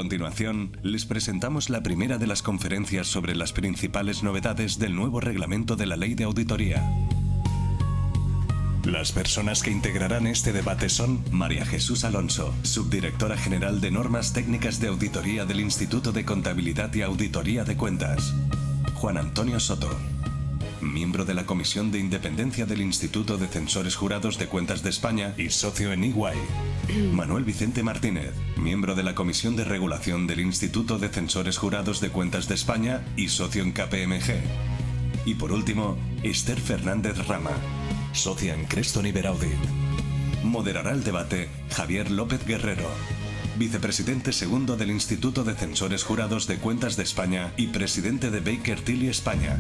continuación, les presentamos la primera de las conferencias sobre las principales novedades del nuevo reglamento de la Ley de Auditoría. Las personas que integrarán este debate son María Jesús Alonso, subdirectora general de Normas Técnicas de Auditoría del Instituto de Contabilidad y Auditoría de Cuentas; Juan Antonio Soto, miembro de la Comisión de Independencia del Instituto de Censores Jurados de Cuentas de España y socio en EY; Manuel Vicente Martínez, miembro de la Comisión de Regulación del Instituto de Censores Jurados de Cuentas de España y socio en KPMG; y por último, Esther Fernández Rama, socia en Creston Iberaudit. Moderará el debate Javier López Guerrero, vicepresidente segundo del Instituto de Censores Jurados de Cuentas de España y presidente de Baker Tilly España.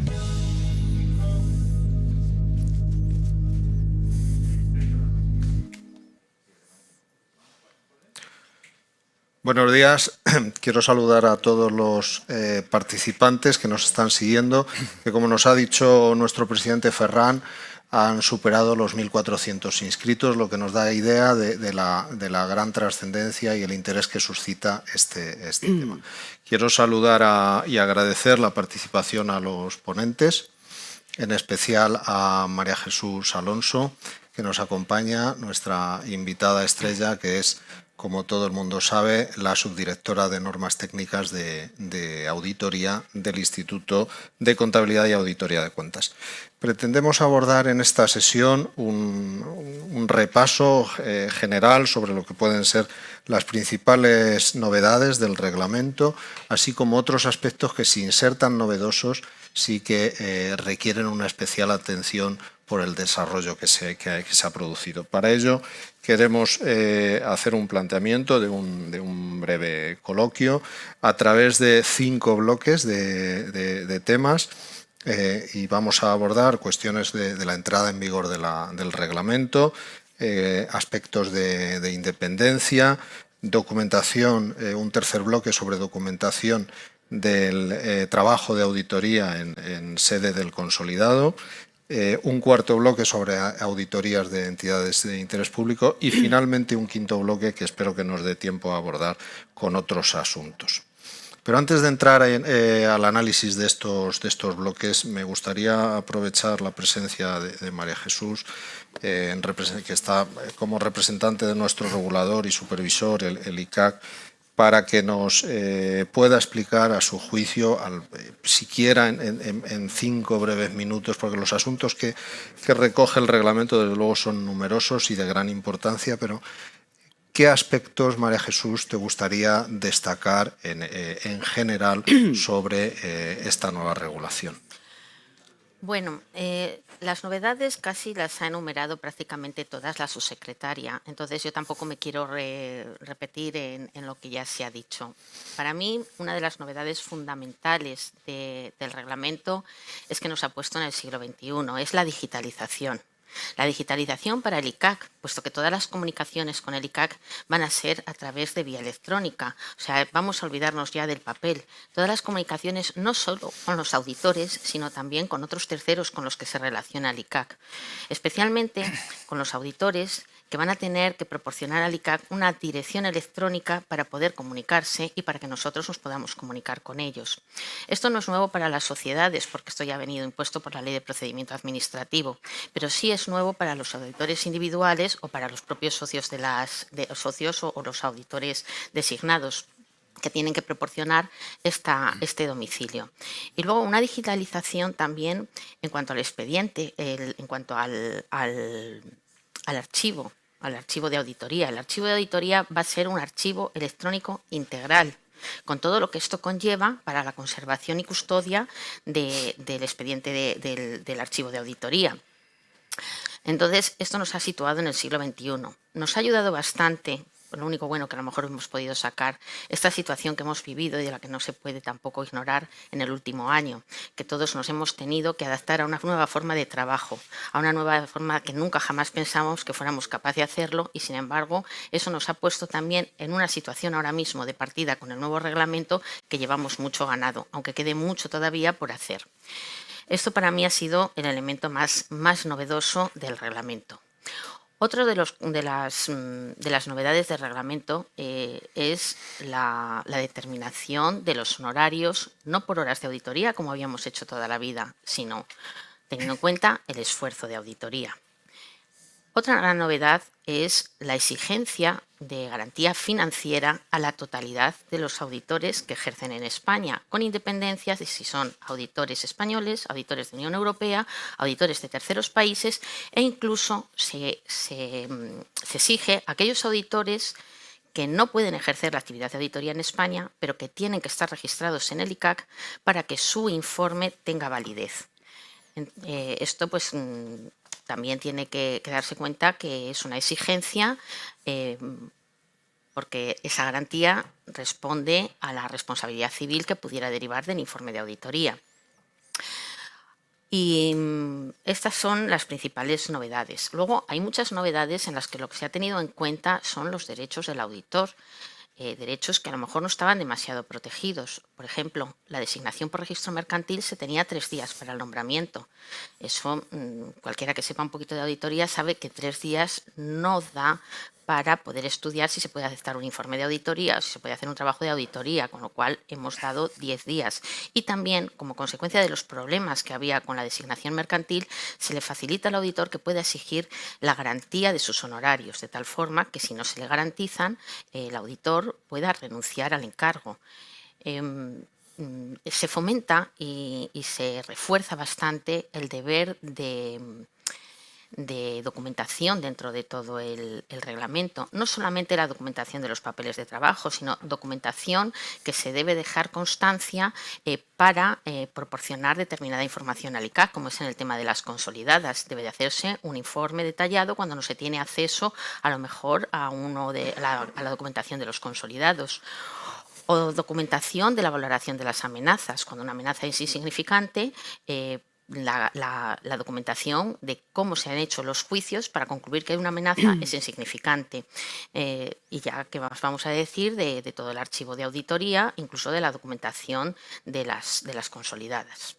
Buenos días. Quiero saludar a todos los participantes que nos están siguiendo, que como nos ha dicho nuestro presidente Ferran, han superado los 1.400 inscritos, lo que nos da idea de la gran trascendencia y el interés que suscita este tema. Quiero saludar y agradecer la participación a los ponentes, en especial a María Jesús Alonso, que nos acompaña, nuestra invitada estrella, que es, como todo el mundo sabe, la subdirectora de Normas Técnicas de Auditoría del Instituto de Contabilidad y Auditoría de Cuentas. Pretendemos abordar en esta sesión un repaso general sobre lo que pueden ser las principales novedades del reglamento, así como otros aspectos que, sin ser tan novedosos, sí que requieren una especial atención por el desarrollo que se ha producido. Para ello, queremos hacer un planteamiento de un breve coloquio a través de 5 bloques de temas, y vamos a abordar cuestiones de la entrada en vigor del reglamento, aspectos de independencia, documentación, un tercer bloque sobre documentación del trabajo de auditoría en sede del consolidado, un cuarto bloque sobre auditorías de entidades de interés público y finalmente un quinto bloque que espero que nos dé tiempo a abordar con otros asuntos. Pero antes de entrar al análisis de estos bloques, me gustaría aprovechar la presencia de María Jesús, que está como representante de nuestro regulador y supervisor, el ICAC, para que nos pueda explicar a su juicio, siquiera en 5 breves minutos, porque los asuntos que recoge el reglamento desde luego son numerosos y de gran importancia, pero ¿qué aspectos, María Jesús, te gustaría destacar en general sobre esta nueva regulación? Bueno, las novedades casi las ha enumerado prácticamente todas la subsecretaria, entonces yo tampoco me quiero repetir en lo que ya se ha dicho. Para mí, una de las novedades fundamentales del reglamento es que nos ha puesto en el siglo XXI, es la digitalización. La digitalización para el ICAC, puesto que todas las comunicaciones con el ICAC van a ser a través de vía electrónica. O sea, vamos a olvidarnos ya del papel. Todas las comunicaciones no solo con los auditores, sino también con otros terceros con los que se relaciona el ICAC. Especialmente con los auditores, que van a tener que proporcionar al ICAC una dirección electrónica para poder comunicarse y para que nosotros nos podamos comunicar con ellos. Esto no es nuevo para las sociedades, porque esto ya ha venido impuesto por la Ley de Procedimiento Administrativo, pero sí es nuevo para los auditores individuales o para los propios socios socios o los auditores designados, que tienen que proporcionar este domicilio. Y luego una digitalización también en cuanto al expediente, en cuanto al archivo de auditoría. El archivo de auditoría va a ser un archivo electrónico integral, con todo lo que esto conlleva para la conservación y custodia del expediente del archivo de auditoría. Entonces, esto nos ha situado en el siglo XXI. Nos ha ayudado bastante, lo único bueno que a lo mejor hemos podido sacar, esta situación que hemos vivido y de la que no se puede tampoco ignorar en el último año, que todos nos hemos tenido que adaptar a una nueva forma de trabajo, a una nueva forma que nunca jamás pensamos que fuéramos capaces de hacerlo, y sin embargo eso nos ha puesto también en una situación ahora mismo de partida con el nuevo reglamento que llevamos mucho ganado, aunque quede mucho todavía por hacer. Esto para mí ha sido el elemento más novedoso del reglamento. Otro de las novedades del reglamento es la determinación de los honorarios, no por horas de auditoría, como habíamos hecho toda la vida, sino teniendo en cuenta el esfuerzo de auditoría. Otra gran novedad es la exigencia de garantía financiera a la totalidad de los auditores que ejercen en España, con independencia de si son auditores españoles, auditores de Unión Europea, auditores de terceros países, e incluso se exige a aquellos auditores que no pueden ejercer la actividad de auditoría en España, pero que tienen que estar registrados en el ICAC para que su informe tenga validez. Esto pues también tiene que darse cuenta que es una exigencia porque esa garantía responde a la responsabilidad civil que pudiera derivar del informe de auditoría. Y estas son las principales novedades. Luego hay muchas novedades en las que lo que se ha tenido en cuenta son los derechos del auditor. Derechos que a lo mejor no estaban demasiado protegidos. Por ejemplo, la designación por registro mercantil se tenía 3 días para el nombramiento. Eso, cualquiera que sepa un poquito de auditoría sabe que 3 días no da para poder estudiar si se puede aceptar un informe de auditoría o si se puede hacer un trabajo de auditoría, con lo cual hemos dado 10 días. Y también, como consecuencia de los problemas que había con la designación mercantil, se le facilita al auditor que pueda exigir la garantía de sus honorarios, de tal forma que si no se le garantizan, el auditor pueda renunciar al encargo. Se fomenta y se refuerza bastante el deber de documentación dentro de todo el reglamento. No solamente la documentación de los papeles de trabajo, sino documentación que se debe dejar constancia para proporcionar determinada información al ICAC, como es en el tema de las consolidadas. Debe de hacerse un informe detallado cuando no se tiene acceso a lo mejor a la documentación de los consolidados. O documentación de la valoración de las amenazas. Cuando una amenaza es insignificante, la documentación de cómo se han hecho los juicios para concluir que una amenaza es insignificante. Y ya que vamos a decir de todo el archivo de auditoría, incluso de la documentación de las consolidadas.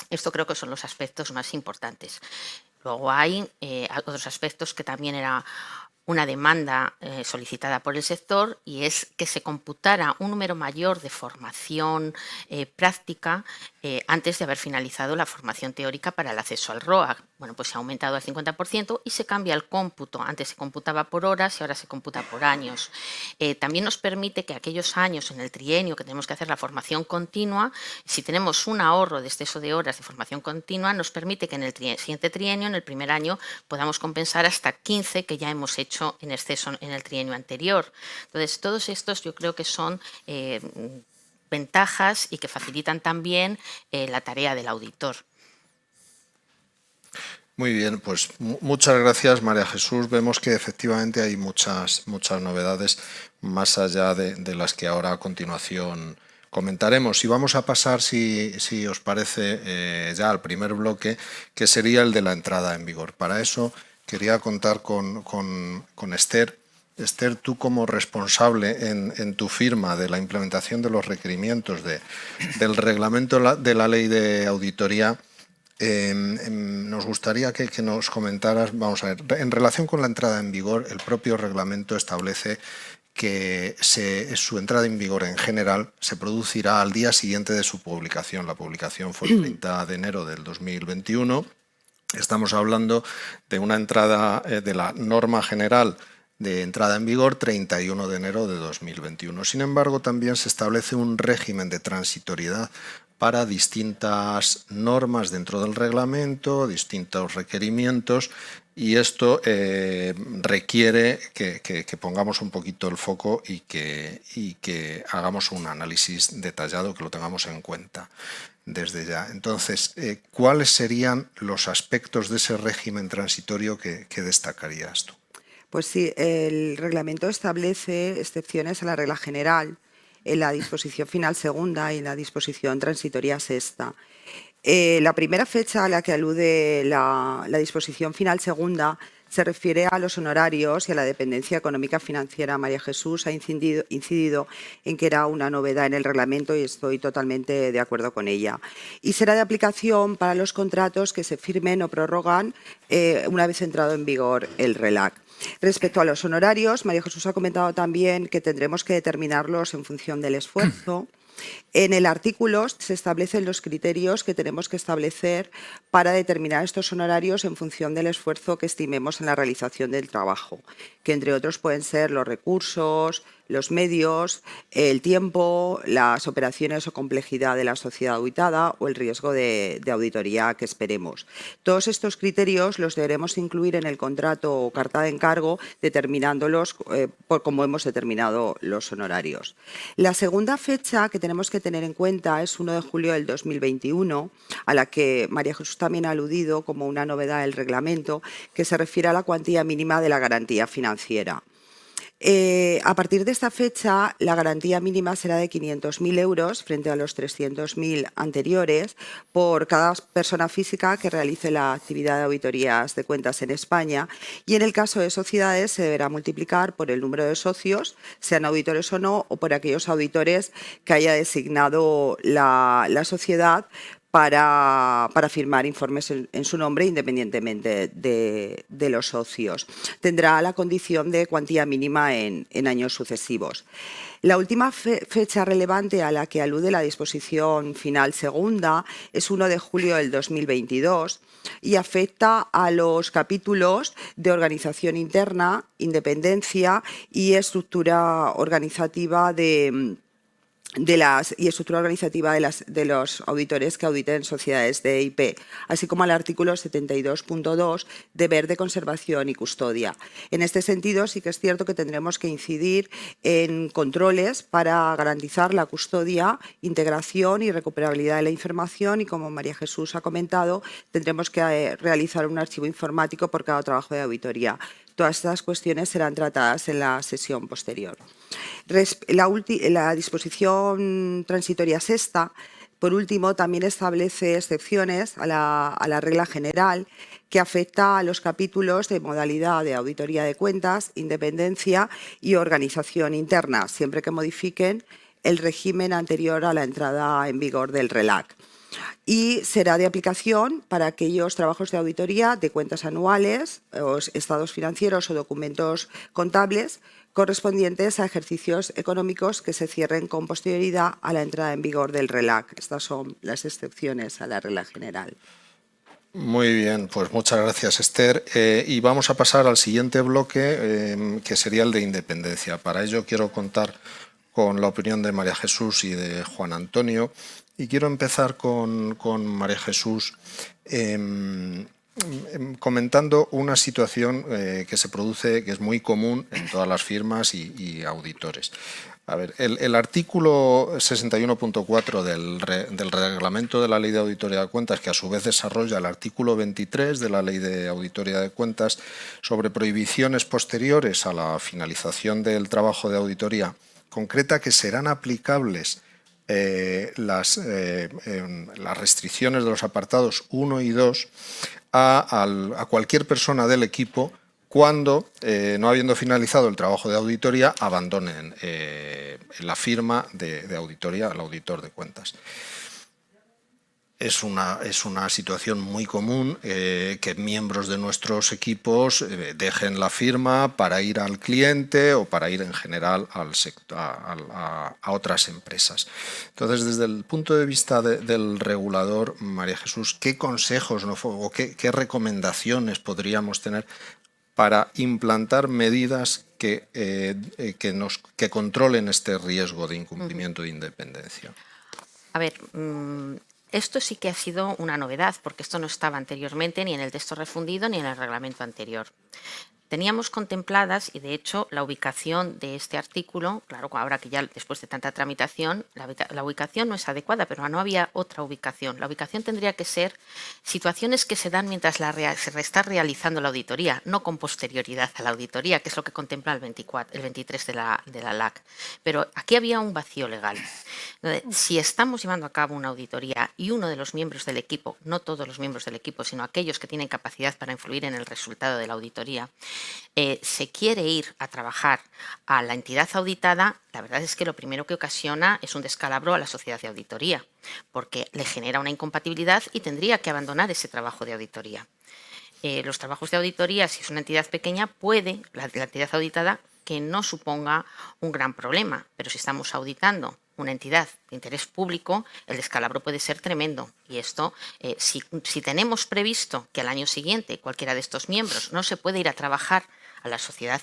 Esto creo que son los aspectos más importantes. Luego hay otros aspectos que también era una demanda solicitada por el sector, y es que se computara un número mayor de formación práctica antes de haber finalizado la formación teórica para el acceso al ROAC. Bueno, pues se ha aumentado al 50% y se cambia el cómputo. Antes se computaba por horas y ahora se computa por años. También nos permite que aquellos años en el trienio que tenemos que hacer la formación continua, si tenemos un ahorro de exceso de horas de formación continua, nos permite que en el siguiente trienio, en el primer año, podamos compensar hasta 15 que ya hemos hecho en exceso en el trienio anterior. Entonces, todos estos yo creo que son ventajas y que facilitan también la tarea del auditor. Muy bien, pues muchas gracias, María Jesús. Vemos que efectivamente hay muchas novedades más allá de las que ahora a continuación comentaremos. Y vamos a pasar, si os parece, ya al primer bloque, que sería el de la entrada en vigor. Para eso quería contar con Esther. Esther, tú como responsable en tu firma de la implementación de los requerimientos del reglamento de la ley de auditoría, nos gustaría que nos comentaras, vamos a ver, en relación con la entrada en vigor, el propio reglamento establece que su entrada en vigor en general se producirá al día siguiente de su publicación. La publicación fue el 30 de enero del 2021. Estamos hablando de una entrada de la norma general de entrada en vigor 31 de enero de 2021. Sin embargo, también se establece un régimen de transitoriedad para distintas normas dentro del reglamento, distintos requerimientos, y esto requiere que pongamos un poquito el foco y que hagamos un análisis detallado, que lo tengamos en cuenta desde ya. Entonces, ¿cuáles serían los aspectos de ese régimen transitorio que destacarías tú? Pues sí, el reglamento establece excepciones a la regla general en la disposición final segunda y en la disposición transitoria sexta. La primera fecha a la que alude la disposición final segunda se refiere a los honorarios y a la dependencia económica financiera. María Jesús ha incidido en que era una novedad en el reglamento y estoy totalmente de acuerdo con ella. Y será de aplicación para los contratos que se firmen o prorrogan una vez entrado en vigor el RELAC. Respecto a los honorarios, María Jesús ha comentado también que tendremos que determinarlos en función del esfuerzo. En el artículo se establecen los criterios que tenemos que establecer para determinar estos honorarios en función del esfuerzo que estimemos en la realización del trabajo, que entre otros pueden ser los recursos, los medios, el tiempo, las operaciones o complejidad de la sociedad auditada o el riesgo de auditoría que esperemos. Todos estos criterios los deberemos incluir en el contrato o carta de encargo, determinándolos por cómo hemos determinado los honorarios. La segunda fecha que tenemos que tener en cuenta es 1 de julio del 2021, a la que María Jesús también ha aludido como una novedad del reglamento, que se refiere a la cuantía mínima de la garantía financiera. A partir de esta fecha, la garantía mínima será de 500.000 euros frente a los 300.000 anteriores por cada persona física que realice la actividad de auditorías de cuentas en España, y en el caso de sociedades se deberá multiplicar por el número de socios, sean auditores o no, o por aquellos auditores que haya designado la sociedad para firmar informes en su nombre independientemente de los socios. Tendrá la condición de cuantía mínima en años sucesivos. La última fecha relevante a la que alude la disposición final segunda es 1 de julio del 2022 y afecta a los capítulos de organización interna, independencia y estructura organizativa de los auditores que auditen sociedades de IP, así como al artículo 72.2, deber de conservación y custodia. En este sentido, sí que es cierto que tendremos que incidir en controles para garantizar la custodia, integración y recuperabilidad de la información, y como María Jesús ha comentado, tendremos que realizar un archivo informático por cada trabajo de auditoría. Todas estas cuestiones serán tratadas en la sesión posterior. La disposición transitoria sexta, por último, también establece excepciones a la regla general que afecta a los capítulos de modalidad de auditoría de cuentas, independencia y organización interna, siempre que modifiquen el régimen anterior a la entrada en vigor del RELAC. Y será de aplicación para aquellos trabajos de auditoría de cuentas anuales, estados financieros o documentos contables correspondientes a ejercicios económicos que se cierren con posterioridad a la entrada en vigor del RELAC. Estas son las excepciones a la regla general. Muy bien, pues muchas gracias, Esther. Y vamos a pasar al siguiente bloque, que sería el de independencia. Para ello quiero contar con la opinión de María Jesús y de Juan Antonio. Y quiero empezar con María Jesús comentando una situación que se produce, que es muy común en todas las firmas y auditores. A ver, el artículo 61.4 del reglamento de la Ley de Auditoría de Cuentas, que a su vez desarrolla el artículo 23 de la Ley de Auditoría de Cuentas sobre prohibiciones posteriores a la finalización del trabajo de auditoría, concreta que serán aplicables las restricciones de los apartados 1 y 2 a cualquier persona del equipo cuando, no habiendo finalizado el trabajo de auditoría, abandonen la firma de auditoría al auditor de cuentas. Es una situación muy común que miembros de nuestros equipos dejen la firma para ir al cliente o para ir en general al sector, a otras empresas. Entonces, desde el punto de vista del regulador, María Jesús, ¿qué consejos o qué recomendaciones podríamos tener para implantar medidas que controlen este riesgo de incumplimiento de independencia? A ver, esto sí que ha sido una novedad, porque esto no estaba anteriormente ni en el texto refundido ni en el reglamento anterior. Teníamos contempladas, y de hecho la ubicación de este artículo, claro, ahora que ya después de tanta tramitación, la ubicación no es adecuada, pero no había otra ubicación. La ubicación tendría que ser situaciones que se dan mientras se está realizando la auditoría, no con posterioridad a la auditoría, que es lo que contempla el 23 de la LAC. Pero aquí había un vacío legal. Si estamos llevando a cabo una auditoría y uno de los miembros del equipo, no todos los miembros del equipo, sino aquellos que tienen capacidad para influir en el resultado de la auditoría, se quiere ir a trabajar a la entidad auditada, la verdad es que lo primero que ocasiona es un descalabro a la sociedad de auditoría, porque le genera una incompatibilidad y tendría que abandonar ese trabajo de auditoría. Los trabajos de auditoría, si es una entidad pequeña, puede la entidad auditada que no suponga un gran problema, pero si estamos auditando una entidad de interés público, el descalabro puede ser tremendo. Y esto, si tenemos previsto que al año siguiente cualquiera de estos miembros no se puede ir a trabajar a la sociedad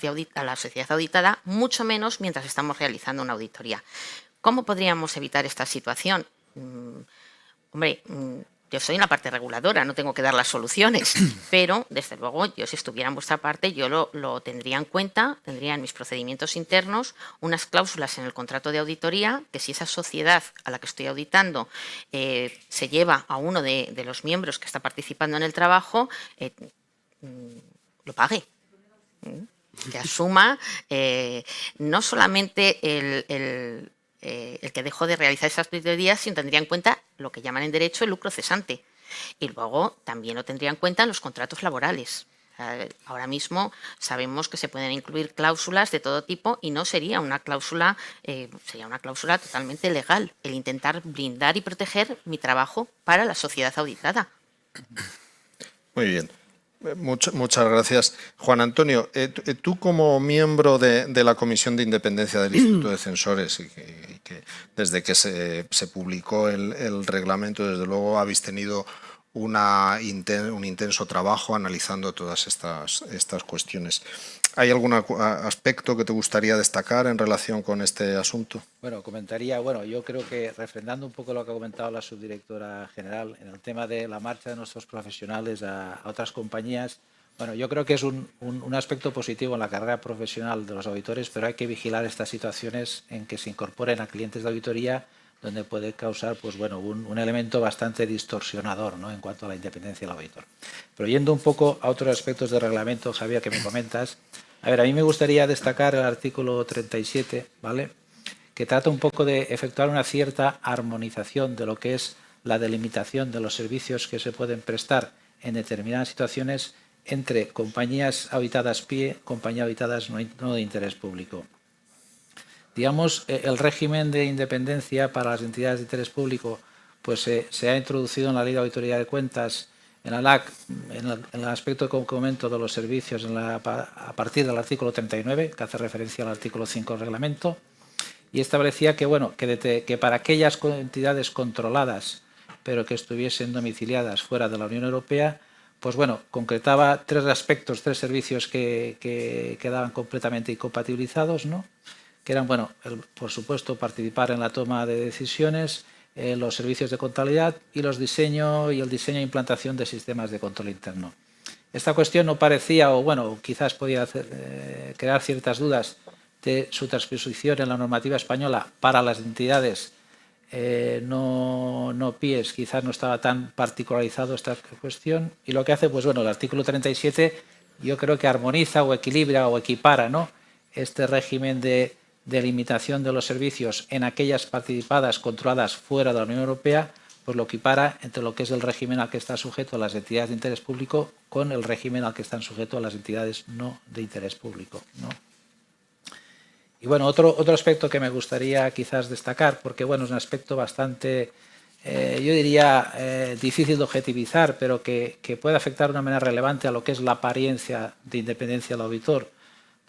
auditada, mucho menos mientras estamos realizando una auditoría. ¿Cómo podríamos evitar esta situación? Hombre, yo soy en la parte reguladora, no tengo que dar las soluciones, pero desde luego yo si estuviera en vuestra parte yo lo tendría en cuenta, tendría en mis procedimientos internos unas cláusulas en el contrato de auditoría que si esa sociedad a la que estoy auditando se lleva a uno de los miembros que está participando en el trabajo, lo pague. Que asuma no solamente el que dejó de realizar esas auditorías, sino tendría en cuenta lo que llaman en derecho el lucro cesante. Y luego también lo tendría en cuenta en los contratos laborales. Ahora mismo sabemos que se pueden incluir cláusulas de todo tipo y no sería una cláusula, sería una cláusula totalmente legal, el intentar blindar y proteger mi trabajo para la sociedad auditada. Muy bien. Muchas gracias. Juan Antonio, tú como miembro de la Comisión de Independencia del Instituto de Censores, y que desde que se publicó el reglamento, desde luego habéis tenido un intenso trabajo analizando todas estas cuestiones. ¿Hay algún aspecto que te gustaría destacar en relación con este asunto? Bueno, yo creo que refrendando un poco lo que ha comentado la subdirectora general en el tema de la marcha de nuestros profesionales a otras compañías, bueno, yo creo que es un aspecto positivo en la carrera profesional de los auditores, pero hay que vigilar estas situaciones en que se incorporen a clientes de auditoría donde puede causar pues, bueno, un elemento bastante distorsionador, ¿no?, en cuanto a la independencia del auditor. Pero yendo un poco a otros aspectos del reglamento, Javier, que me comentas, a ver, a mí me gustaría destacar el artículo 37, ¿vale?, que trata un poco de efectuar una cierta armonización de lo que es la delimitación de los servicios que se pueden prestar en determinadas situaciones entre compañías auditadas PIE, compañías auditadas no de interés público. Digamos, el régimen de independencia para las entidades de interés público pues se ha introducido en la Ley de Auditoría de Cuentas, en la LAC, en el aspecto que comento de los servicios a partir del artículo 39, que hace referencia al artículo 5 del reglamento, y establecía que, bueno, que para aquellas entidades controladas pero que estuviesen domiciliadas fuera de la Unión Europea, pues bueno, concretaba tres aspectos, tres servicios que quedaban completamente incompatibilizados, ¿no?, que eran, bueno, por supuesto, participar en la toma de decisiones, los servicios de contabilidad y el diseño e implantación de sistemas de control interno. Esta cuestión no parecía, o bueno, quizás podía crear ciertas dudas de su transposición en la normativa española para las entidades no PIEs, quizás no estaba tan particularizado esta cuestión, y lo que hace, pues bueno, el artículo 37 yo creo que armoniza o equilibra o equipara, ¿no?, este régimen de limitación de los servicios en aquellas participadas controladas fuera de la Unión Europea, pues lo equipara entre lo que es el régimen al que está sujeto las entidades de interés público con el régimen al que están sujetos las entidades no de interés público, ¿no? Y bueno, otro aspecto que me gustaría quizás destacar, porque bueno, es un aspecto bastante, yo diría, difícil de objetivizar, pero que puede afectar de una manera relevante a lo que es la apariencia de independencia del auditor.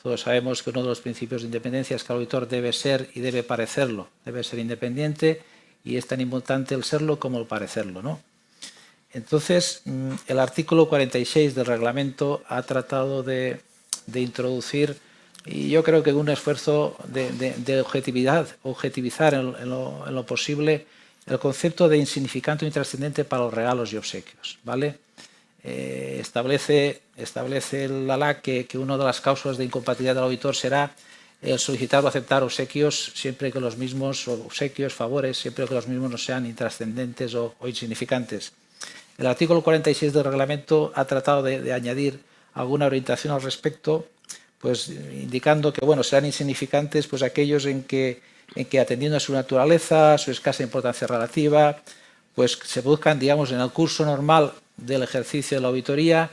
Todos sabemos que uno de los principios de independencia es que el auditor debe ser y debe parecerlo, debe ser independiente, y es tan importante el serlo como el parecerlo, ¿no? Entonces, el artículo 46 del reglamento ha tratado de introducir, y yo creo que un esfuerzo de objetivizar en lo posible el concepto de insignificante o intrascendente para los regalos y obsequios, ¿vale? establece la LAC que una de las causas de incompatibilidad del auditor será el solicitar o aceptar obsequios siempre que los mismos, favores, siempre que los mismos no sean intrascendentes o insignificantes. El artículo 46 del reglamento ha tratado de añadir alguna orientación al respecto, pues indicando que serán insignificantes pues aquellos en que atendiendo a su naturaleza, a su escasa importancia relativa, pues se produzcan, digamos, en el curso normal del ejercicio de la auditoría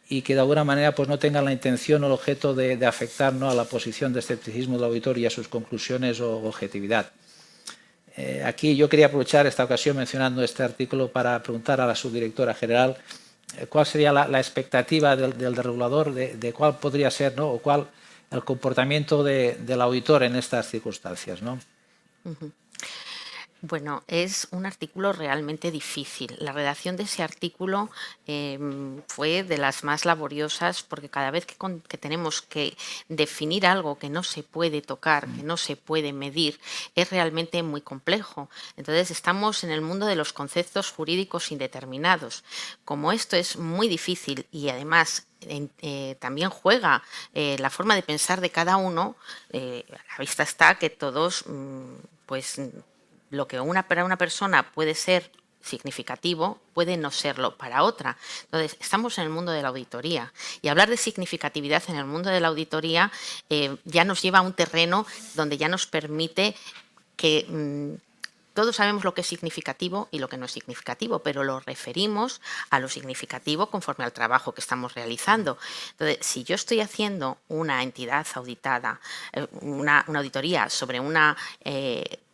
y que de alguna manera pues no tengan la intención o el objeto de afectar, ¿no?, a la posición de escepticismo del auditor y a sus conclusiones o objetividad. Aquí yo quería aprovechar esta ocasión mencionando este artículo para preguntar a la subdirectora general cuál sería la expectativa del regulador de cuál podría ser, ¿no?, o cuál el comportamiento del auditor en estas circunstancias, ¿no? Bueno, es un artículo realmente difícil. La redacción de ese artículo fue de las más laboriosas porque cada vez que tenemos que definir algo que no se puede tocar, que no se puede medir, es realmente muy complejo. Entonces, estamos en el mundo de los conceptos jurídicos indeterminados. Como esto es muy difícil y además también juega la forma de pensar de cada uno, a la vista está que todos, pues, lo que para una persona puede ser significativo, puede no serlo para otra. Entonces, estamos en el mundo de la auditoría y hablar de significatividad en el mundo de la auditoría ya nos lleva a un terreno donde ya nos permite que todos sabemos lo que es significativo y lo que no es significativo, pero lo referimos a lo significativo conforme al trabajo que estamos realizando. Entonces, si yo estoy haciendo una entidad auditada, una auditoría sobre una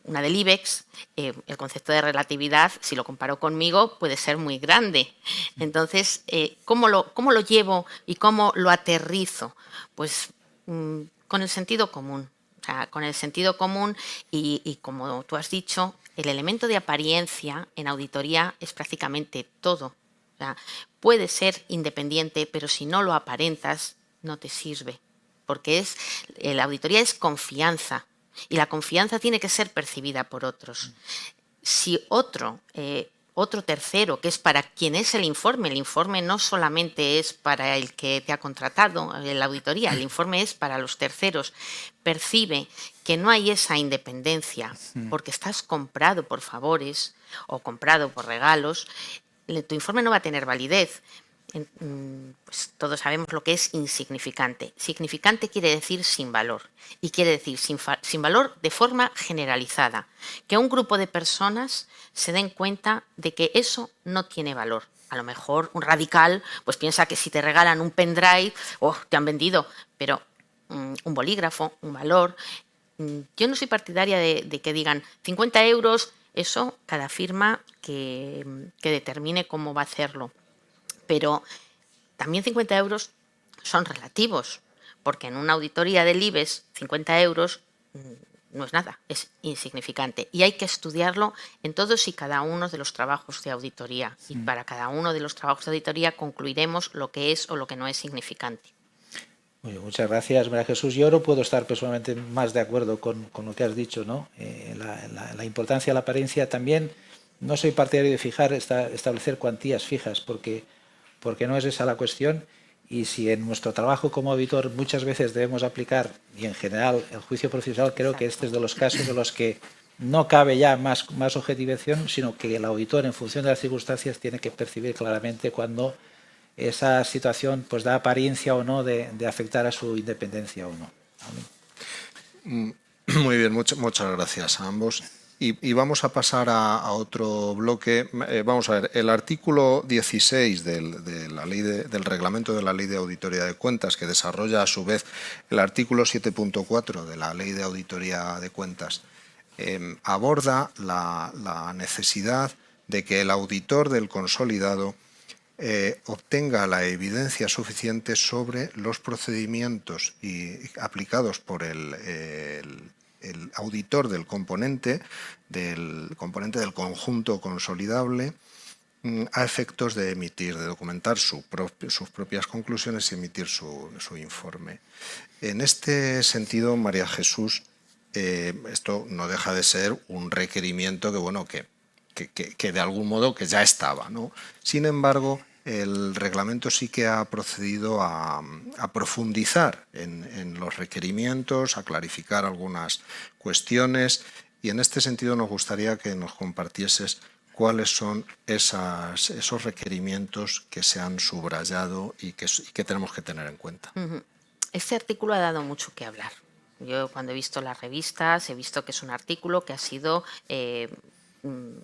del IBEX, el concepto de relatividad, si lo comparo conmigo, puede ser muy grande. Entonces, ¿cómo lo llevo y cómo lo aterrizo? Pues con el sentido común. O sea, con el sentido común y como tú has dicho, el elemento de apariencia en auditoría es prácticamente todo. O sea, puede ser independiente, pero si no lo aparentas, no te sirve. Porque la auditoría es confianza. Y la confianza tiene que ser percibida por otros. Si otro tercero, que es para quien es el informe no solamente es para el que te ha contratado en la auditoría, el informe es para los terceros, percibe que no hay esa independencia porque estás comprado por favores o comprado por regalos, tu informe no va a tener validez. Pues todos sabemos lo que es insignificante. Significante quiere decir sin valor y quiere decir sin valor de forma generalizada. Que un grupo de personas se den cuenta de que eso no tiene valor. A lo mejor un radical pues piensa que si te regalan un pendrive, te han vendido, pero un bolígrafo, un valor. Yo no soy partidaria de que digan 50 euros, eso cada firma que determine cómo va a hacerlo. Pero también 50 euros son relativos, porque en una auditoría del IBEX 50 euros no es nada, es insignificante. Y hay que estudiarlo en todos y cada uno de los trabajos de auditoría. Y para cada uno de los trabajos de auditoría concluiremos lo que es o lo que no es significante. Muy bien, muchas gracias, María Jesús. Yo no puedo estar personalmente más de acuerdo con lo que has dicho, ¿no? La importancia de la apariencia también. No soy partidario de establecer cuantías fijas, porque no es esa la cuestión, y si en nuestro trabajo como auditor muchas veces debemos aplicar, y en general el juicio procesal, creo que este es de los casos de los que no cabe ya más objetivación, sino que el auditor, en función de las circunstancias, tiene que percibir claramente cuando esa situación pues da apariencia o no de afectar a su independencia o no. Muy bien, muchas gracias a ambos. Y vamos a pasar a otro bloque. Vamos a ver, el artículo 16 del reglamento de la Ley de Auditoría de Cuentas, que desarrolla a su vez el artículo 7.4 de la Ley de Auditoría de Cuentas, aborda la necesidad de que el auditor del consolidado obtenga la evidencia suficiente sobre los procedimientos aplicados por el auditor del componente del conjunto consolidable a efectos de documentar sus propias conclusiones y emitir su informe. En este sentido, María Jesús, esto no deja de ser un requerimiento que de algún modo que ya estaba, ¿no? Sin embargo, el reglamento sí que ha procedido a profundizar en los requerimientos, a clarificar algunas cuestiones, y en este sentido nos gustaría que nos compartieses cuáles son esos requerimientos que se han subrayado y que tenemos que tener en cuenta. Este artículo ha dado mucho que hablar. Yo cuando he visto las revistas he visto que es un artículo que ha sido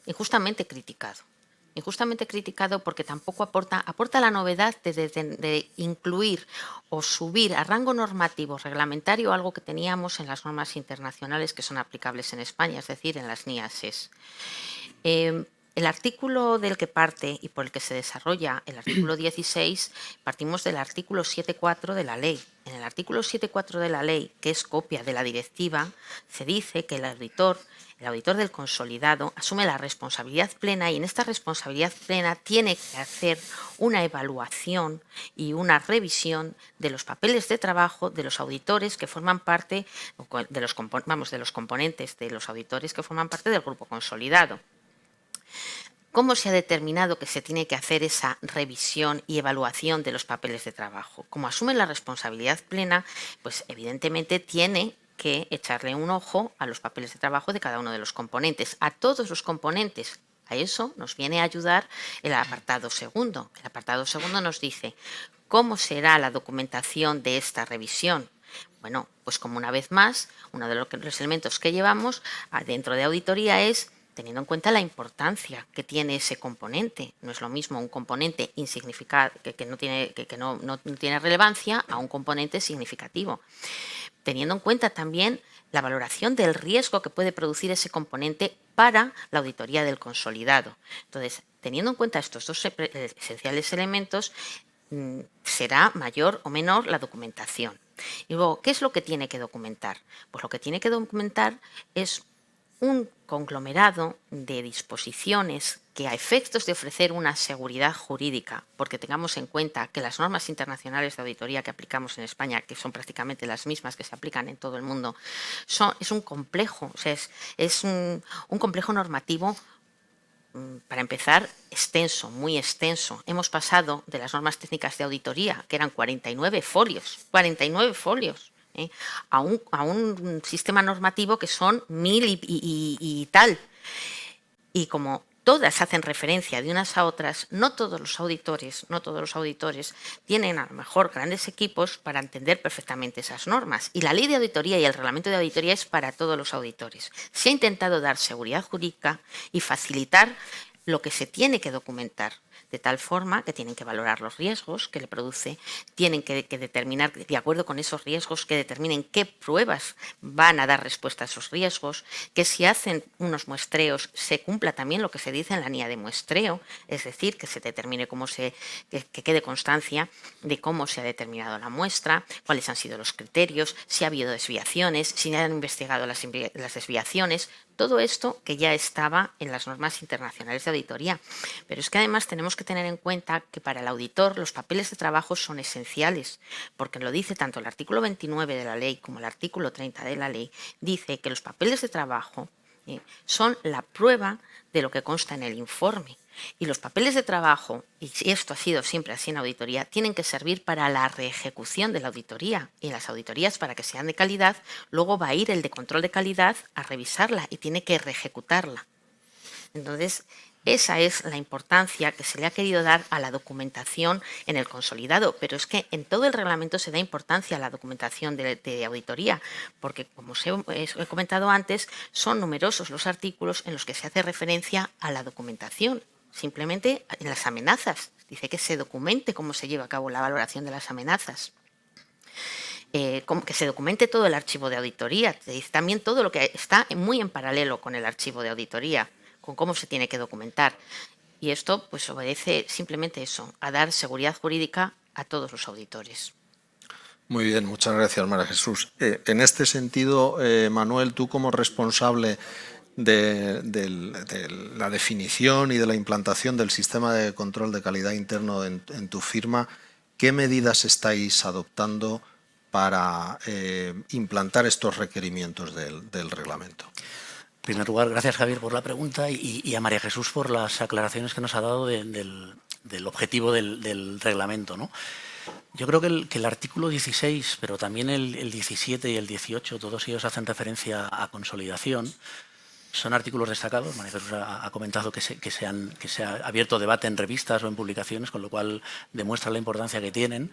injustamente criticado. Injustamente criticado porque tampoco aporta la novedad de incluir o subir a rango normativo reglamentario algo que teníamos en las normas internacionales que son aplicables en España, es decir, en las NIASES. El artículo del que parte y por el que se desarrolla el artículo 16, partimos del artículo 7.4 de la ley. En el artículo 7.4 de la ley, que es copia de la directiva, se dice que el auditor del consolidado asume la responsabilidad plena y en esta responsabilidad plena tiene que hacer una evaluación y una revisión de los papeles de trabajo de los auditores que forman parte, de los componentes de los auditores que forman parte del grupo consolidado. ¿Cómo se ha determinado que se tiene que hacer esa revisión y evaluación de los papeles de trabajo? Como asumen la responsabilidad plena, pues evidentemente tiene que echarle un ojo a los papeles de trabajo de cada uno de los componentes, a todos los componentes. A eso nos viene a ayudar el apartado segundo. El apartado segundo nos dice cómo será la documentación de esta revisión. Bueno, pues como una vez más, uno de los elementos que llevamos dentro de auditoría es teniendo en cuenta la importancia que tiene ese componente. No es lo mismo un componente insignificante que no tiene relevancia a un componente significativo. Teniendo en cuenta también la valoración del riesgo que puede producir ese componente para la auditoría del consolidado. Entonces, teniendo en cuenta estos dos esenciales elementos, será mayor o menor la documentación. Y luego, ¿qué es lo que tiene que documentar? Pues lo que tiene que documentar es un conglomerado de disposiciones que a efectos de ofrecer una seguridad jurídica, porque tengamos en cuenta que las normas internacionales de auditoría que aplicamos en España, que son prácticamente las mismas que se aplican en todo el mundo, es un complejo, o sea, es un complejo normativo, para empezar, extenso, muy extenso. Hemos pasado de las normas técnicas de auditoría, que eran 49 folios, a un sistema normativo que son 1000 y tal. Y como todas hacen referencia de unas a otras, no todos los auditores tienen a lo mejor grandes equipos para entender perfectamente esas normas. Y la ley de auditoría y el reglamento de auditoría es para todos los auditores. Se ha intentado dar seguridad jurídica y facilitar lo que se tiene que documentar, de tal forma que tienen que valorar los riesgos que le produce, tienen que determinar, de acuerdo con esos riesgos, que determinen qué pruebas van a dar respuesta a esos riesgos, que si hacen unos muestreos se cumpla también lo que se dice en la guía de muestreo, es decir, que se determine que quede constancia de cómo se ha determinado la muestra, cuáles han sido los criterios, si ha habido desviaciones, si han investigado las desviaciones. Todo esto que ya estaba en las normas internacionales de auditoría. Pero es que además tenemos que tener en cuenta que para el auditor los papeles de trabajo son esenciales, porque lo dice tanto el artículo 29 de la ley como el artículo 30 de la ley, dice que los papeles de trabajo son la prueba de lo que consta en el informe. Y los papeles de trabajo, y esto ha sido siempre así en auditoría, tienen que servir para la reejecución de la auditoría. Y en las auditorías, para que sean de calidad, luego va a ir el de control de calidad a revisarla y tiene que reejecutarla. Entonces, esa es la importancia que se le ha querido dar a la documentación en el consolidado, pero es que en todo el reglamento se da importancia a la documentación de auditoría, porque como os he comentado antes, son numerosos los artículos en los que se hace referencia a la documentación. Simplemente en las amenazas, dice que se documente cómo se lleva a cabo la valoración de las amenazas. Que se documente todo el archivo de auditoría, también todo lo que está muy en paralelo con el archivo de auditoría, con cómo se tiene que documentar. Y esto pues obedece simplemente eso, a dar seguridad jurídica a todos los auditores. Muy bien, muchas gracias, María Jesús. En este sentido, Manuel, tú como responsable de la definición y de la implantación del sistema de control de calidad interno en tu firma, ¿qué medidas estáis adoptando para implantar estos requerimientos del reglamento? En primer lugar, gracias Javier por la pregunta y a María Jesús por las aclaraciones que nos ha dado del del objetivo del reglamento, ¿no? Yo creo que el artículo 16, pero también el 17 y el 18, todos ellos hacen referencia a consolidación. Son artículos destacados. María Jesús ha comentado que se ha abierto debate en revistas o en publicaciones, con lo cual demuestra la importancia que tienen.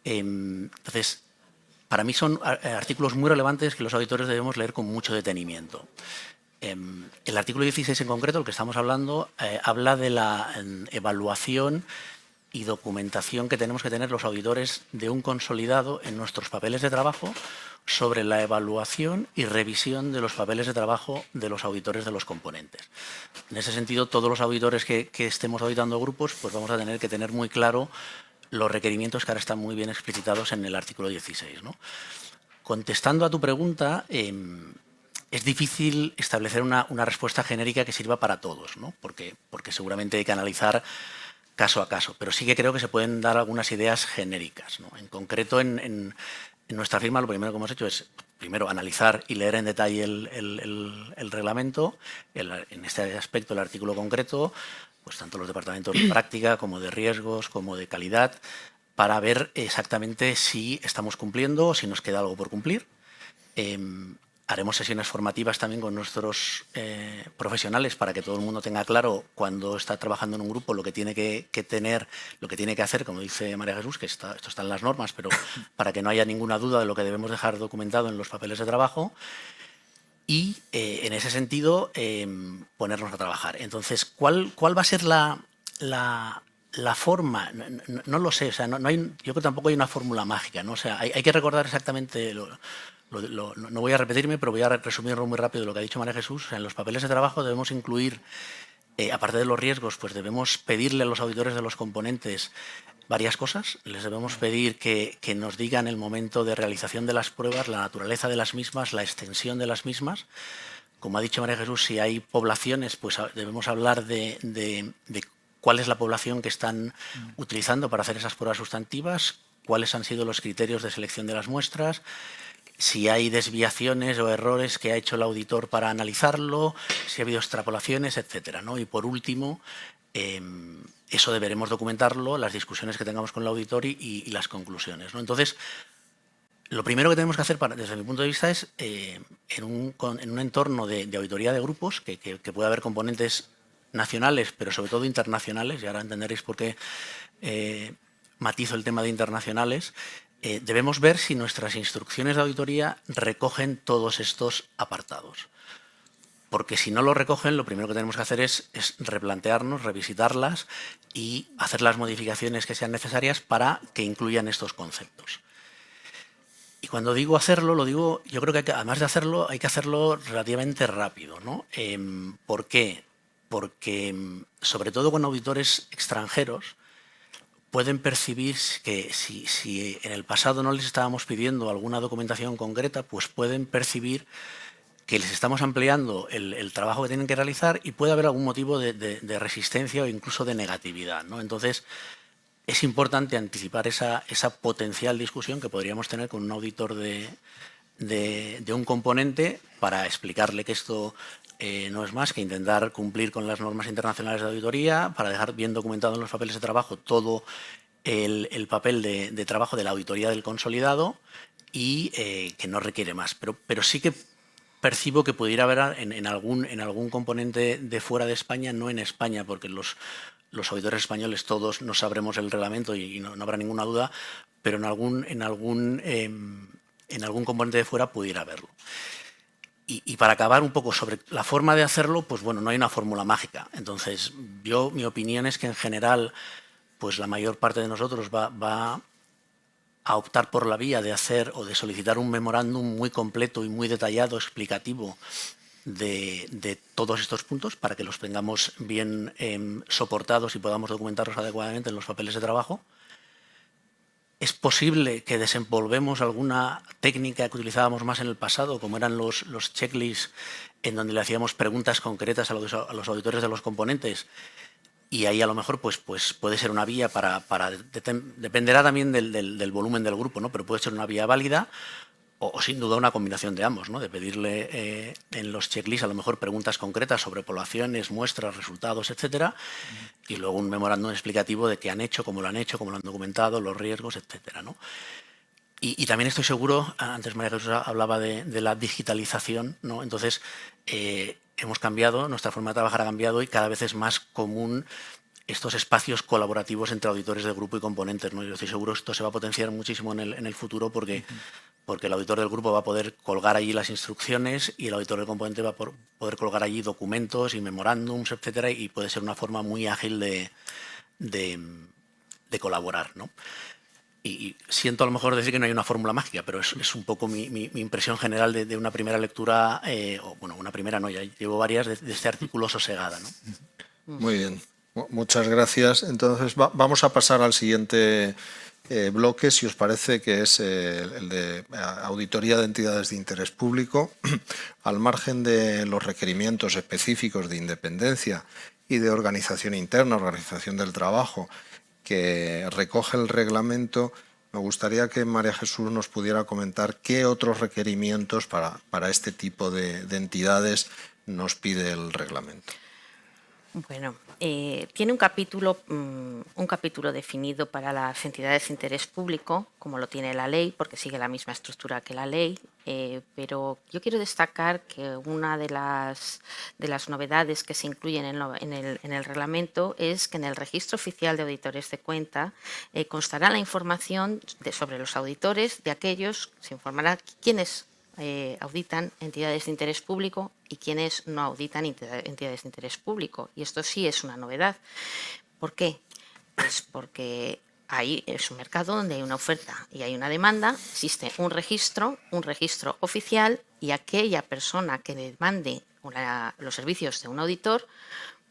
Entonces, para mí son artículos muy relevantes que los auditores debemos leer con mucho detenimiento. El artículo 16 en concreto, el que estamos hablando, habla de la evaluación y documentación que tenemos que tener los auditores de un consolidado en nuestros papeles de trabajo sobre la evaluación y revisión de los papeles de trabajo de los auditores de los componentes. En ese sentido, todos los auditores que estemos auditando grupos, pues vamos a tener que tener muy claro los requerimientos que ahora están muy bien explicitados en el artículo 16, ¿no? Contestando a tu pregunta, es difícil establecer una respuesta genérica que sirva para todos, ¿no? Porque seguramente hay que analizar caso a caso, pero sí que creo que se pueden dar algunas ideas genéricas, ¿no? En concreto, en nuestra firma lo primero que hemos hecho es, primero, analizar y leer en detalle el reglamento, en este aspecto el artículo concreto, pues tanto los departamentos de práctica como de riesgos, como de calidad, para ver exactamente si estamos cumpliendo o si nos queda algo por cumplir. Haremos sesiones formativas también con nuestros profesionales para que todo el mundo tenga claro cuando está trabajando en un grupo lo que tiene que tener, lo que tiene que hacer, como dice María Jesús, que esto está en las normas, pero para que no haya ninguna duda de lo que debemos dejar documentado en los papeles de trabajo. Y en ese sentido, ponernos a trabajar. Entonces, ¿cuál va a ser la forma? No lo sé, o sea, no hay, yo creo que tampoco hay una fórmula mágica, ¿no? O sea, hay que recordar exactamente no voy a repetirme, pero voy a resumirlo muy rápido lo que ha dicho María Jesús. O sea, en los papeles de trabajo debemos incluir, aparte de los riesgos, pues debemos pedirle a los auditores de los componentes varias cosas. Les debemos pedir que nos digan el momento de realización de las pruebas, la naturaleza de las mismas, la extensión de las mismas. Como ha dicho María Jesús, si hay poblaciones, pues debemos hablar de cuál es la población que están utilizando para hacer esas pruebas sustantivas, cuáles han sido los criterios de selección de las muestras, si hay desviaciones o errores que ha hecho el auditor para analizarlo, si ha habido extrapolaciones, etcétera, ¿no? Y por último, eso deberemos documentarlo, las discusiones que tengamos con el auditor y las conclusiones, ¿no? Entonces, lo primero que tenemos que hacer, desde mi punto de vista, es en un entorno de auditoría de grupos, que puede haber componentes nacionales, pero sobre todo internacionales, y ahora entenderéis por qué matizo el tema de internacionales. Debemos ver si nuestras instrucciones de auditoría recogen todos estos apartados. Porque si no lo recogen, lo primero que tenemos que hacer es replantearnos, revisitarlas y hacer las modificaciones que sean necesarias para que incluyan estos conceptos. Y cuando digo hacerlo, lo digo, yo creo que además de hacerlo, hay que hacerlo relativamente rápido, ¿no? ¿Por qué? Porque, sobre todo con auditores extranjeros, pueden percibir que si en el pasado no les estábamos pidiendo alguna documentación concreta, pues pueden percibir que les estamos ampliando el trabajo que tienen que realizar y puede haber algún motivo de resistencia o incluso de negatividad, ¿no? Entonces, es importante anticipar esa potencial discusión que podríamos tener con un auditor de un componente para explicarle que esto no es más que intentar cumplir con las normas internacionales de auditoría, para dejar bien documentado en los papeles de trabajo todo el papel de trabajo de la auditoría del consolidado y que no requiere más. Pero sí que percibo que pudiera haber en algún componente de fuera de España, no en España, porque los auditores españoles todos no sabremos el reglamento y no habrá ninguna duda, pero en algún componente de fuera pudiera haberlo. Y para acabar un poco sobre la forma de hacerlo, pues bueno, no hay una fórmula mágica. Entonces, mi opinión es que en general, pues la mayor parte de nosotros va a optar por la vía de hacer o de solicitar un memorándum muy completo y muy detallado, explicativo de todos estos puntos para que los tengamos bien soportados y podamos documentarlos adecuadamente en los papeles de trabajo. Es posible que desempolvemos alguna técnica que utilizábamos más en el pasado, como eran los checklists, en donde le hacíamos preguntas concretas a los auditores de los componentes, y ahí a lo mejor pues puede ser una vía dependerá también del volumen del grupo, ¿no? Pero puede ser una vía válida, o sin duda una combinación de ambos, ¿no? De pedirle en los checklists a lo mejor preguntas concretas sobre poblaciones, muestras, resultados, etcétera, y luego un memorándum explicativo de qué han hecho, cómo lo han documentado, los riesgos, etcétera, ¿no? Y también estoy seguro, antes María Jesús hablaba de la digitalización, ¿no? Entonces, hemos cambiado, nuestra forma de trabajar ha cambiado y cada vez es más común estos espacios colaborativos entre auditores de grupo y componentes, ¿no? Yo estoy seguro que esto se va a potenciar muchísimo en el futuro porque el auditor del grupo va a poder colgar allí las instrucciones y el auditor del componente va a poder colgar allí documentos y memorándums, etcétera, y puede ser una forma muy ágil de colaborar, ¿no? Y siento a lo mejor decir que no hay una fórmula mágica, pero es un poco mi impresión general de una primera lectura, o bueno, una primera no, ya llevo varias, de este artículo sosegada, ¿no? Muy bien, muchas gracias. Entonces vamos a pasar al siguiente bloque, si os parece, que es el de auditoría de entidades de interés público. Al margen de los requerimientos específicos de independencia y de organización interna, organización del trabajo, que recoge el reglamento, me gustaría que María Jesús nos pudiera comentar qué otros requerimientos para este tipo de entidades nos pide el reglamento. Bueno, tiene un capítulo definido para las entidades de interés público, como lo tiene la ley, porque sigue la misma estructura que la ley, pero yo quiero destacar que una de las novedades que se incluyen en el reglamento es que en el registro oficial de auditores de cuenta constará la información sobre los auditores de aquellos, se informará quiénes auditan entidades de interés público y quienes no auditan entidades de interés público. Y esto sí es una novedad. ¿Por qué? Pues porque ahí es un mercado donde hay una oferta y hay una demanda, existe un registro oficial, y aquella persona que demande los servicios de un auditor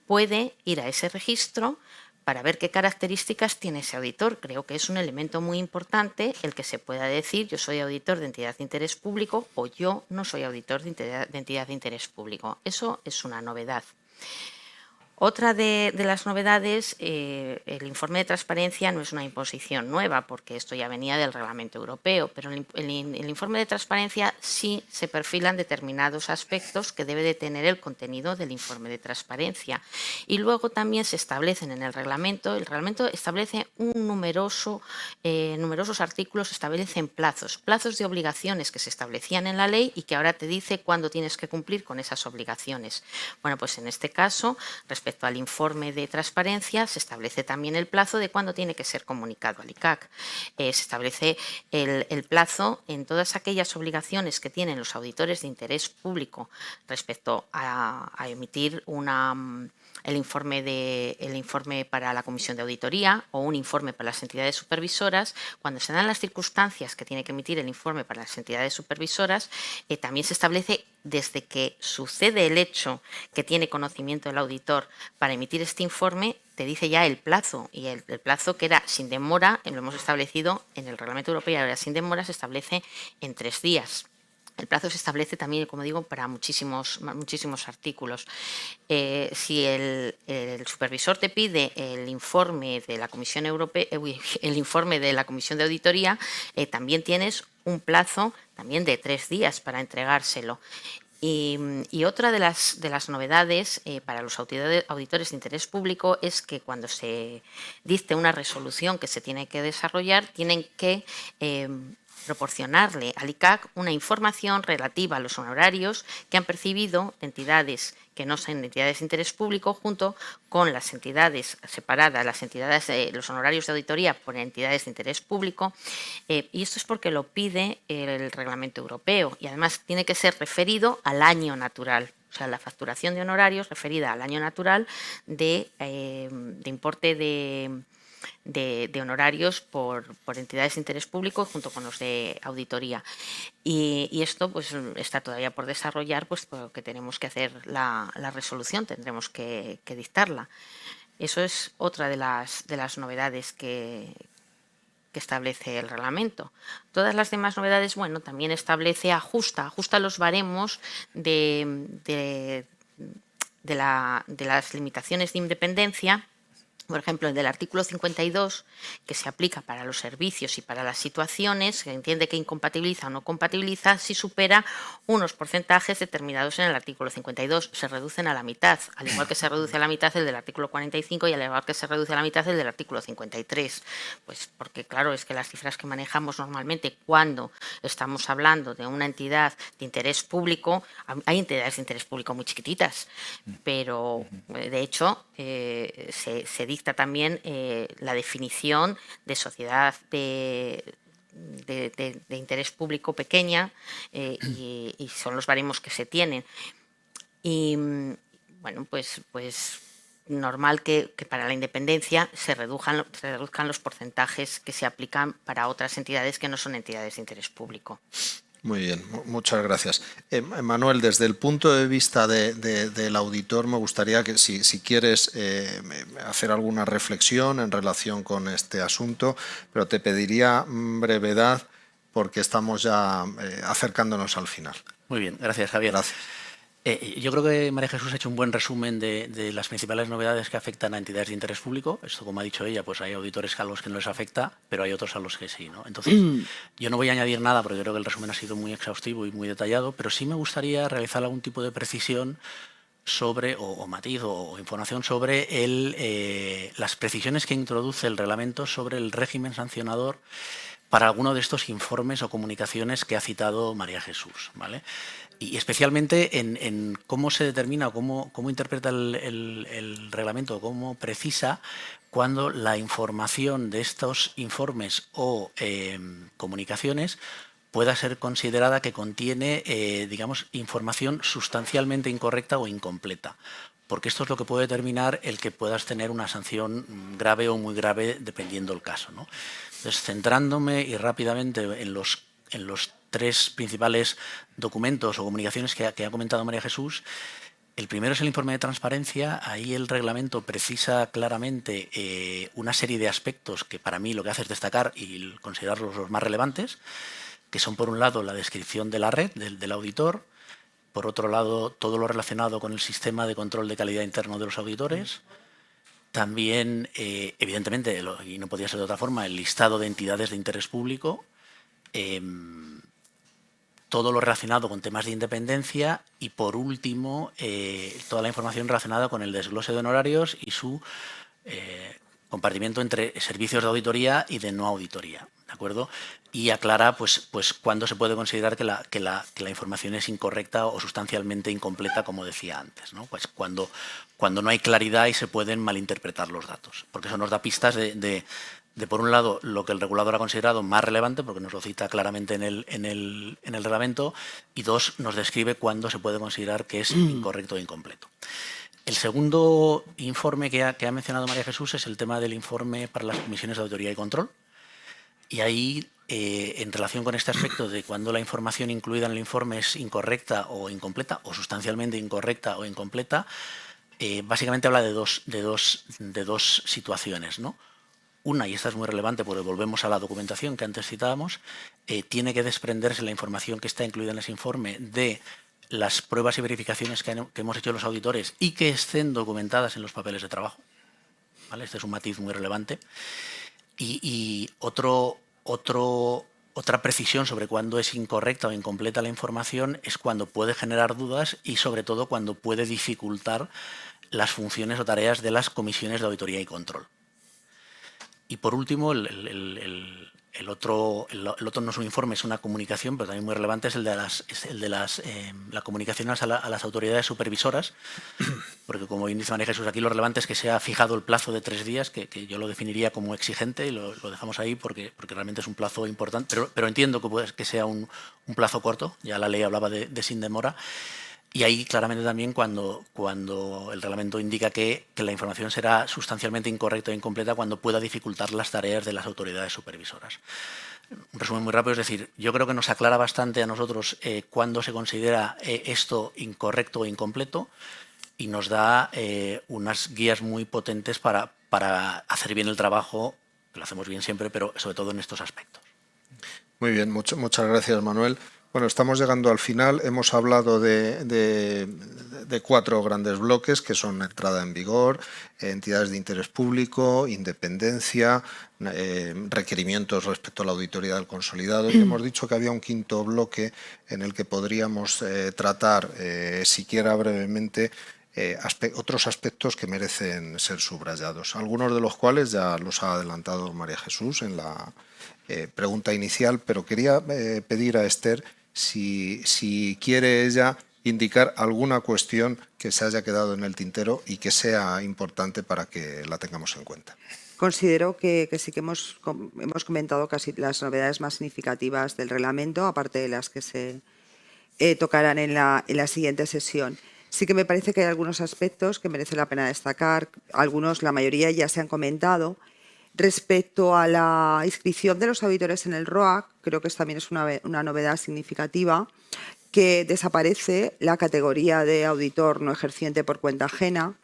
puede ir a ese registro para ver qué características tiene ese auditor. Creo que es un elemento muy importante el que se pueda decir yo soy auditor de entidad de interés público o yo no soy auditor de entidad de interés público. Eso es una novedad. Otra de las novedades, el informe de transparencia no es una imposición nueva, porque esto ya venía del reglamento europeo, pero el informe de transparencia sí se perfilan determinados aspectos que debe de tener el contenido del informe de transparencia. Y luego también se establecen en el reglamento establece numerosos artículos, establecen plazos de obligaciones que se establecían en la ley y que ahora te dice cuándo tienes que cumplir con esas obligaciones. Bueno, pues en este caso, respecto al informe de transparencia, se establece también el plazo de cuándo tiene que ser comunicado al ICAC. Se establece el plazo en todas aquellas obligaciones que tienen los auditores de interés público respecto a emitir el informe para la comisión de auditoría o un informe para las entidades supervisoras. Cuando se dan las circunstancias que tiene que emitir el informe para las entidades supervisoras, también se establece desde que sucede el hecho que tiene conocimiento el auditor para emitir este informe, te dice ya el plazo, y el plazo que era sin demora, lo hemos establecido en el reglamento europeo, ahora sin demora se establece en 3 días. El plazo se establece también, como digo, para muchísimos artículos. Si el supervisor te pide el informe de la Comisión Europea, el informe de la Comisión de Auditoría, también tienes un plazo también de 3 días para entregárselo. Y otra de las novedades para los auditores de interés público es que cuando se dicte una resolución que se tiene que desarrollar, tienen que proporcionarle al ICAC una información relativa a los honorarios que han percibido entidades que no son entidades de interés público, junto con las entidades separadas, los honorarios de auditoría por entidades de interés público, y esto es porque lo pide el reglamento europeo y además tiene que ser referido al año natural. O sea, la facturación de honorarios referida al año natural de importe de honorarios por entidades de interés público junto con los de auditoría. Y esto pues está todavía por desarrollar, pues porque tenemos que hacer la resolución, tendremos que dictarla. Eso es otra de las novedades que establece el reglamento. Todas las demás novedades, bueno, también establece, ajusta los baremos de las limitaciones de independencia Por ejemplo, el del artículo 52, que se aplica para los servicios y para las situaciones, se entiende que incompatibiliza o no compatibiliza si supera unos porcentajes determinados en el artículo 52. Se reducen a la mitad, al igual que se reduce a la mitad el del artículo 45 y al igual que se reduce a la mitad el del artículo 53. Pues porque, claro, es que las cifras que manejamos normalmente cuando estamos hablando de una entidad de interés público, hay entidades de interés público muy chiquititas, pero de hecho se dicta también la definición de sociedad de interés público pequeña y son los baremos que se tienen. Y bueno, pues normal que para la independencia se reduzcan los porcentajes que se aplican para otras entidades que no son entidades de interés público. Muy bien, muchas gracias. Manuel, desde el punto de vista del auditor, me gustaría que si quieres hacer alguna reflexión en relación con este asunto, pero te pediría brevedad porque estamos ya acercándonos al final. Muy bien, gracias, Javier. Gracias. Yo creo que María Jesús ha hecho un buen resumen de las principales novedades que afectan a entidades de interés público. Esto, como ha dicho ella, pues hay auditores a los que no les afecta, pero hay otros a los que sí, ¿no? Entonces, yo no voy a añadir nada porque creo que el resumen ha sido muy exhaustivo y muy detallado, pero sí me gustaría realizar algún tipo de precisión sobre, o matiz o información sobre las precisiones que introduce el reglamento sobre el régimen sancionador para alguno de estos informes o comunicaciones que ha citado María Jesús, ¿vale? Y especialmente en cómo se determina o cómo interpreta el reglamento, cómo precisa cuando la información de estos informes o comunicaciones pueda ser considerada que contiene, digamos, información sustancialmente incorrecta o incompleta. Porque esto es lo que puede determinar el que puedas tener una sanción grave o muy grave, dependiendo el caso, ¿no? Entonces, centrándome y rápidamente en los tres principales documentos o comunicaciones que ha comentado María Jesús. El primero es el informe de transparencia. Ahí el reglamento precisa claramente una serie de aspectos que para mí lo que hace es destacar y considerarlos los más relevantes, que son, por un lado, la descripción de la red del auditor, por otro lado, todo lo relacionado con el sistema de control de calidad interno de los auditores, también, evidentemente, y no podía ser de otra forma, el listado de entidades de interés público, todo lo relacionado con temas de independencia y, por último, toda la información relacionada con el desglose de honorarios y su compartimiento entre servicios de auditoría y de no auditoría, ¿de acuerdo? Y aclara pues cuándo se puede considerar que la información es incorrecta o sustancialmente incompleta, como decía antes, ¿no? Pues cuando no hay claridad y se pueden malinterpretar los datos, porque eso nos da pistas de por un lado, lo que el regulador ha considerado más relevante, porque nos lo cita claramente en el reglamento, y dos, nos describe cuándo se puede considerar que es incorrecto o incompleto. El segundo informe que ha mencionado María Jesús es el tema del informe para las comisiones de auditoría y control. Y ahí, en relación con este aspecto de cuando la información incluida en el informe es incorrecta o incompleta, o sustancialmente incorrecta o incompleta, básicamente habla de dos situaciones, ¿no? Una, y esta es muy relevante porque volvemos a la documentación que antes citábamos, tiene que desprenderse la información que está incluida en ese informe de las pruebas y verificaciones que hemos hecho los auditores y que estén documentadas en los papeles de trabajo, ¿vale? Este es un matiz muy relevante. Y otra precisión sobre cuándo es incorrecta o incompleta la información es cuando puede generar dudas y, sobre todo, cuando puede dificultar las funciones o tareas de las comisiones de auditoría y control. Y por último, el otro no es un informe, es una comunicación, pero también muy relevante, es la comunicación a las autoridades supervisoras, porque, como bien dice María Jesús, aquí lo relevante es que se ha fijado el plazo de 3 días, que yo lo definiría como exigente, y lo dejamos ahí porque realmente es un plazo importante, pero entiendo que sea un plazo corto, ya la ley hablaba de sin demora. Y ahí claramente también cuando el reglamento indica que la información será sustancialmente incorrecta o incompleta cuando pueda dificultar las tareas de las autoridades supervisoras. Un resumen muy rápido, es decir, yo creo que nos aclara bastante a nosotros cuándo se considera esto incorrecto o incompleto y nos da unas guías muy potentes para hacer bien el trabajo, que lo hacemos bien siempre, pero sobre todo en estos aspectos. Muy bien, muchas gracias, Manuel. Bueno, estamos llegando al final. Hemos hablado de 4 grandes bloques, que son entrada en vigor, entidades de interés público, independencia, requerimientos respecto a la auditoría del consolidado. Y hemos dicho que había un 5º bloque en el que podríamos tratar, siquiera brevemente, otros aspectos que merecen ser subrayados, algunos de los cuales ya los ha adelantado María Jesús en la pregunta inicial, pero quería pedir a Esther si quiere ella indicar alguna cuestión que se haya quedado en el tintero y que sea importante para que la tengamos en cuenta. Considero que sí que hemos comentado casi las novedades más significativas del reglamento, aparte de las que se tocarán en la siguiente sesión. Sí que me parece que hay algunos aspectos que merece la pena destacar. Algunos, la mayoría, ya se han comentado. Respecto a la inscripción de los auditores en el ROAC, creo que también es una novedad significativa, que desaparece la categoría de auditor no ejerciente por cuenta ajena.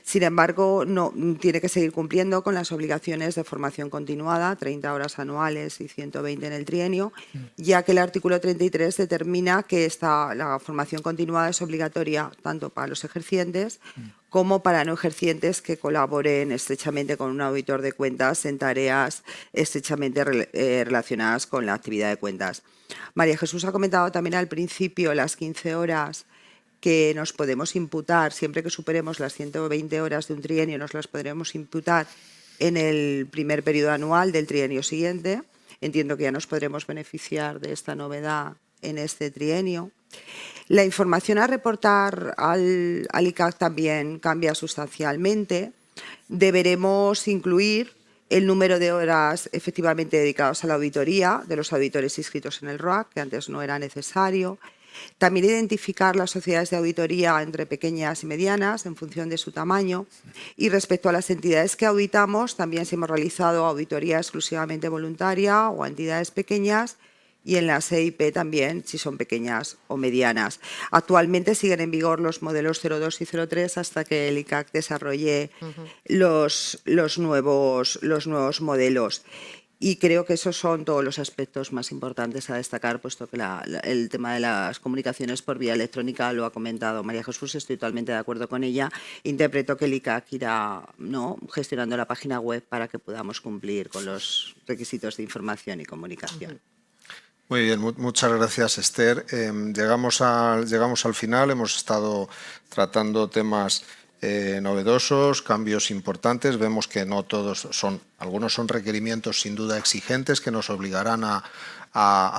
Sin embargo, no tiene que seguir cumpliendo con las obligaciones de formación continuada, 30 horas anuales y 120 en el trienio, ya que el artículo 33 determina que la formación continuada es obligatoria tanto para los ejercientes como para no ejercientes que colaboren estrechamente con un auditor de cuentas en tareas estrechamente relacionadas con la actividad de cuentas. María Jesús ha comentado también al principio las 15 horas que nos podemos imputar, siempre que superemos las 120 horas de un trienio, nos las podremos imputar en el primer periodo anual del trienio siguiente. Entiendo que ya nos podremos beneficiar de esta novedad en este trienio. La información a reportar al ICAC también cambia sustancialmente. Deberemos incluir el número de horas efectivamente dedicadas a la auditoría de los auditores inscritos en el ROAC, que antes no era necesario. También identificar las sociedades de auditoría entre pequeñas y medianas en función de su tamaño. Y respecto a las entidades que auditamos, también si hemos realizado auditoría exclusivamente voluntaria o a entidades pequeñas, y en la EIP también, si son pequeñas o medianas. Actualmente siguen en vigor los modelos 02 y 03 hasta que el ICAC desarrolle los nuevos modelos. Y creo que esos son todos los aspectos más importantes a destacar, puesto que el tema de las comunicaciones por vía electrónica lo ha comentado María Jesús, estoy totalmente de acuerdo con ella. Interpreto que el ICAC irá gestionando la página web para que podamos cumplir con los requisitos de información y comunicación. Muy bien, muchas gracias, Esther. Llegamos al final, hemos estado tratando temas novedosos, cambios importantes. Vemos que no todos algunos son requerimientos sin duda exigentes que nos obligarán a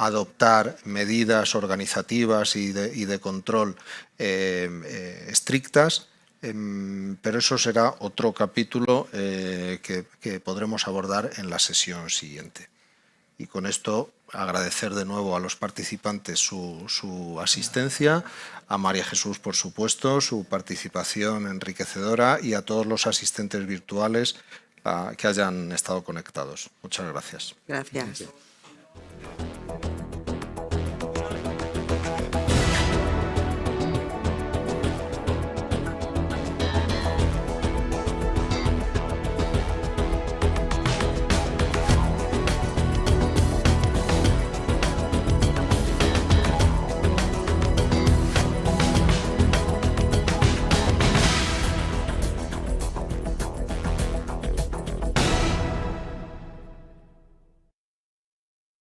adoptar medidas organizativas y de control estrictas, pero eso será otro capítulo que podremos abordar en la sesión siguiente. Y con esto agradecer de nuevo a los participantes su asistencia, a María Jesús, por supuesto, su participación enriquecedora y a todos los asistentes virtuales que hayan estado conectados. Muchas gracias. Gracias.